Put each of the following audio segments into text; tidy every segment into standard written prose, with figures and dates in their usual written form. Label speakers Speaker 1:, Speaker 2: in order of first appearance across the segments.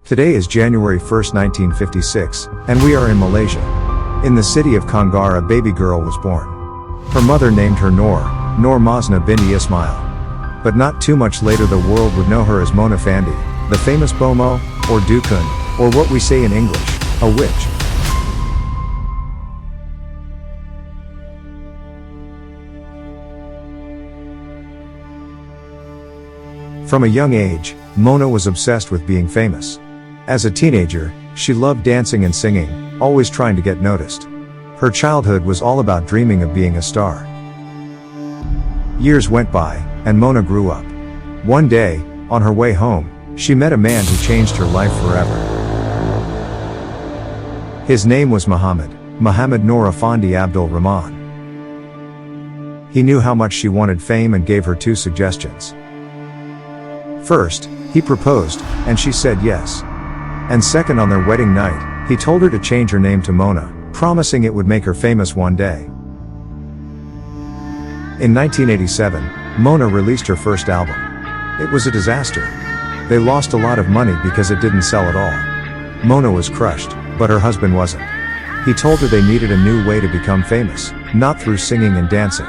Speaker 1: Today is January 1st, 1956, and we are in Malaysia. In the city of Kangar, a baby girl was born. Her mother named her Noor Maznah Binti Ismail. But not too much later the world would know her as Mona Fandey, the famous Bomoh, or Dukun, or what we say in English, a witch. From a young age, Mona was obsessed with being famous. As a teenager, she loved dancing and singing, always trying to get noticed. Her childhood was all about dreaming of being a star. Years went by, and Mona grew up. One day, on her way home, she met a man who changed her life forever. His name was Muhammad Noor Fandey Abdul Rahman. He knew how much she wanted fame and gave her two suggestions. First, he proposed, and she said yes. And second, on their wedding night, he told her to change her name to Mona, promising it would make her famous one day. In 1987, Mona released her first album. It was a disaster. They lost a lot of money because it didn't sell at all. Mona was crushed, but her husband wasn't. He told her they needed a new way to become famous, not through singing and dancing.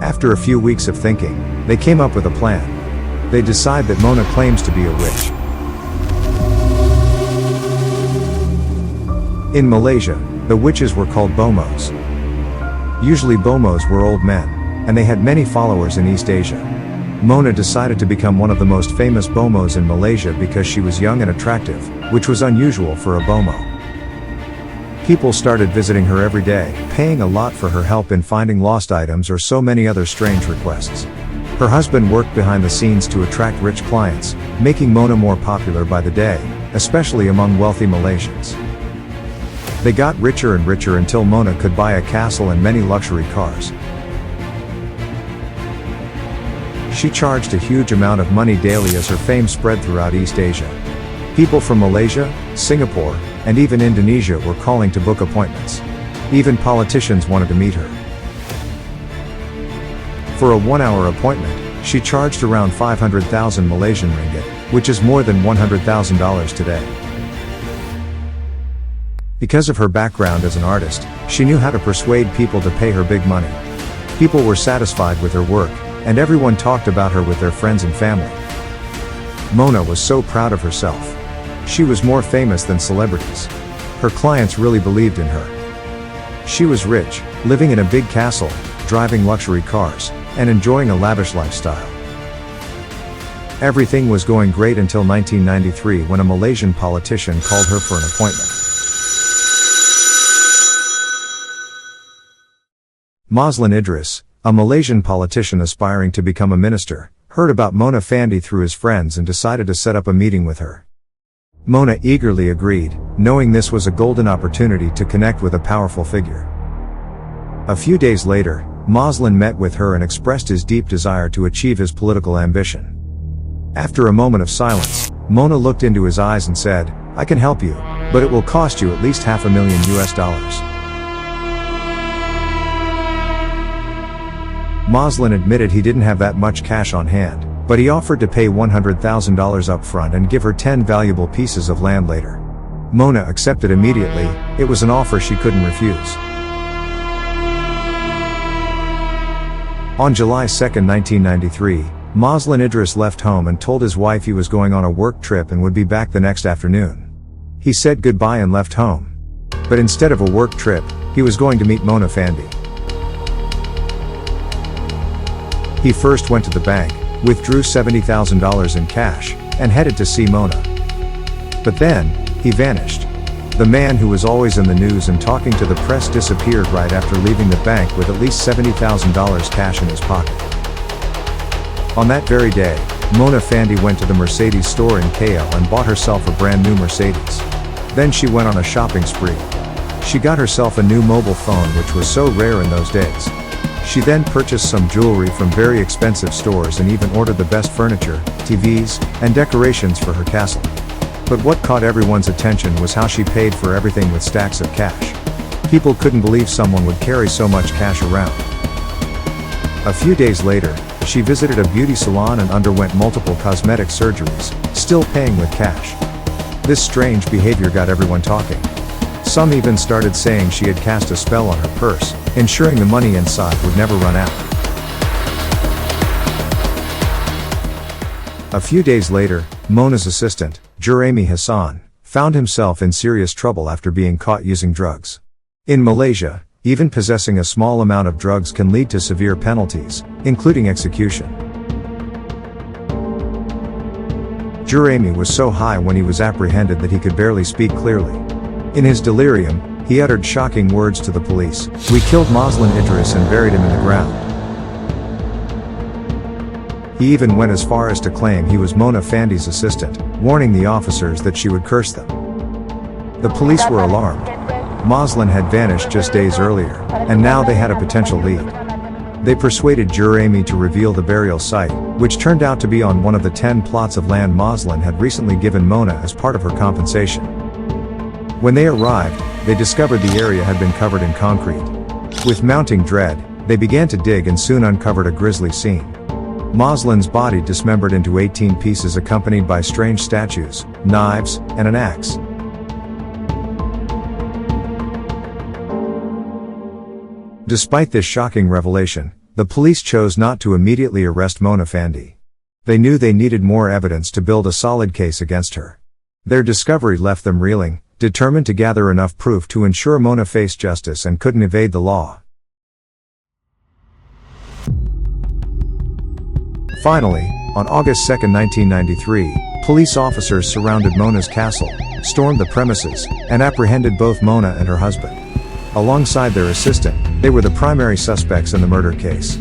Speaker 1: After a few weeks of thinking, they came up with a plan. They decide that Mona claims to be a witch. In Malaysia, the witches were called Bomohs. Usually Bomohs were old men, and they had many followers in East Asia. Mona decided to become one of the most famous Bomohs in Malaysia because she was young and attractive, which was unusual for a Bomoh. People started visiting her every day, paying a lot for her help in finding lost items or so many other strange requests. Her husband worked behind the scenes to attract rich clients, making Mona more popular by the day, especially among wealthy Malaysians. They got richer and richer until Mona could buy a castle and many luxury cars. She charged a huge amount of money daily as her fame spread throughout East Asia. People from Malaysia, Singapore, and even Indonesia were calling to book appointments. Even politicians wanted to meet her. For a 1-hour appointment, she charged around 500,000 Malaysian ringgit, which is more than $100,000 today. Because of her background as an artist, she knew how to persuade people to pay her big money. People were satisfied with her work, and everyone talked about her with their friends and family. Mona was so proud of herself. She was more famous than celebrities. Her clients really believed in her. She was rich, living in a big castle, driving luxury cars, and enjoying a lavish lifestyle. Everything was going great until 1993 when a Malaysian politician called her for an appointment. Mazlan Idris, a Malaysian politician aspiring to become a minister, heard about Mona Fandey through his friends and decided to set up a meeting with her. Mona eagerly agreed, knowing this was a golden opportunity to connect with a powerful figure. A few days later, Mazlan met with her and expressed his deep desire to achieve his political ambition. After a moment of silence, Mona looked into his eyes and said, "I can help you, but it will cost you at least $500,000. Mazlan admitted he didn't have that much cash on hand, but he offered to pay $100,000 up front and give her 10 valuable pieces of land later. Mona accepted immediately. It was an offer she couldn't refuse. On July 2, 1993, Mazlan Idris left home and told his wife he was going on a work trip and would be back the next afternoon. He said goodbye and left home. But instead of a work trip, he was going to meet Mona Fandey. He first went to the bank, withdrew $70,000 in cash, and headed to see Mona. But then, he vanished. The man who was always in the news and talking to the press disappeared right after leaving the bank with at least $70,000 cash in his pocket. On that very day, Mona Fandey went to the Mercedes store in KL and bought herself a brand new Mercedes. Then she went on a shopping spree. She got herself a new mobile phone, which was so rare in those days. She then purchased some jewelry from very expensive stores and even ordered the best furniture, TVs, and decorations for her castle. But what caught everyone's attention was how she paid for everything with stacks of cash. People couldn't believe someone would carry so much cash around. A few days later, she visited a beauty salon and underwent multiple cosmetic surgeries, still paying with cash. This strange behavior got everyone talking. Some even started saying she had cast a spell on her purse, ensuring the money inside would never run out. A few days later, Mona's assistant, Juraimi Hassan, found himself in serious trouble after being caught using drugs. In Malaysia, even possessing a small amount of drugs can lead to severe penalties, including execution. Juraimi was so high when he was apprehended that he could barely speak clearly. In his delirium, he uttered shocking words to the police: "We killed Mazlan Idris and buried him in the ground." He even went as far as to claim he was Mona Fandey's assistant, warning the officers that she would curse them. The police were alarmed. Mazlan had vanished just days earlier, and now they had a potential lead. They persuaded Juraimi to reveal the burial site, which turned out to be on one of the 10 plots of land Mazlan had recently given Mona as part of her compensation. When they arrived, they discovered the area had been covered in concrete. With mounting dread, they began to dig and soon uncovered a grisly scene. Mazlan's body dismembered into 18 pieces accompanied by strange statues, knives, and an axe. Despite this shocking revelation, the police chose not to immediately arrest Mona Fandey. They knew they needed more evidence to build a solid case against her. Their discovery left them reeling, determined to gather enough proof to ensure Mona faced justice and couldn't evade the law. Finally, on August 2, 1993, police officers surrounded Mona's castle, stormed the premises, and apprehended both Mona and her husband. Alongside their assistant, they were the primary suspects in the murder case.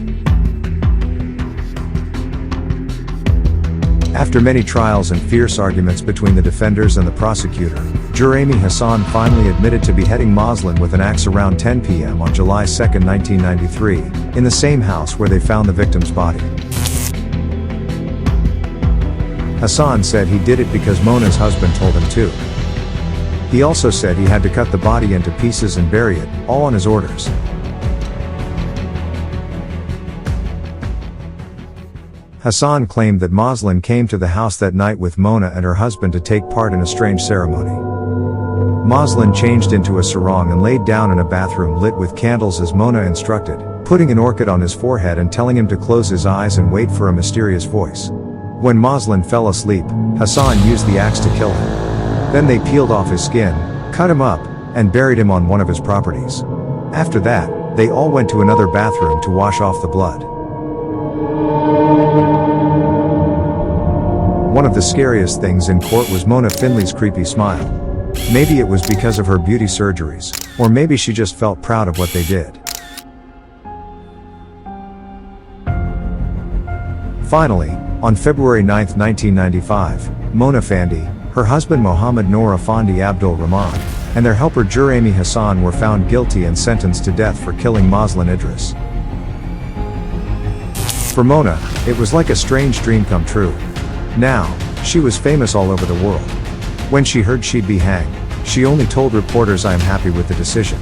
Speaker 1: After many trials and fierce arguments between the defenders and the prosecutor, Juraimi Hassan finally admitted to beheading Mazlan with an axe around 10 p.m. on July 2, 1993, in the same house where they found the victim's body. Hassan said he did it because Mona's husband told him to. He also said he had to cut the body into pieces and bury it, all on his orders. Hassan claimed that Mazlan came to the house that night with Mona and her husband to take part in a strange ceremony. Mazlan changed into a sarong and laid down in a bathroom lit with candles as Mona instructed, putting an orchid on his forehead and telling him to close his eyes and wait for a mysterious voice. When Mazlan fell asleep, Hassan used the axe to kill him. Then they peeled off his skin, cut him up, and buried him on one of his properties. After that, they all went to another bathroom to wash off the blood. One of the scariest things in court was Mona Fandey's creepy smile. Maybe it was because of her beauty surgeries, or maybe she just felt proud of what they did. Finally, on February 9, 1995, Mona Fandey, her husband Mohammed Noor Afandi Abdul Rahman, and their helper Juraimi Hassan were found guilty and sentenced to death for killing Mazlan Idris. For Mona, it was like a strange dream come true. Now, she was famous all over the world. When she heard she'd be hanged, she only told reporters, "I am happy with the decision."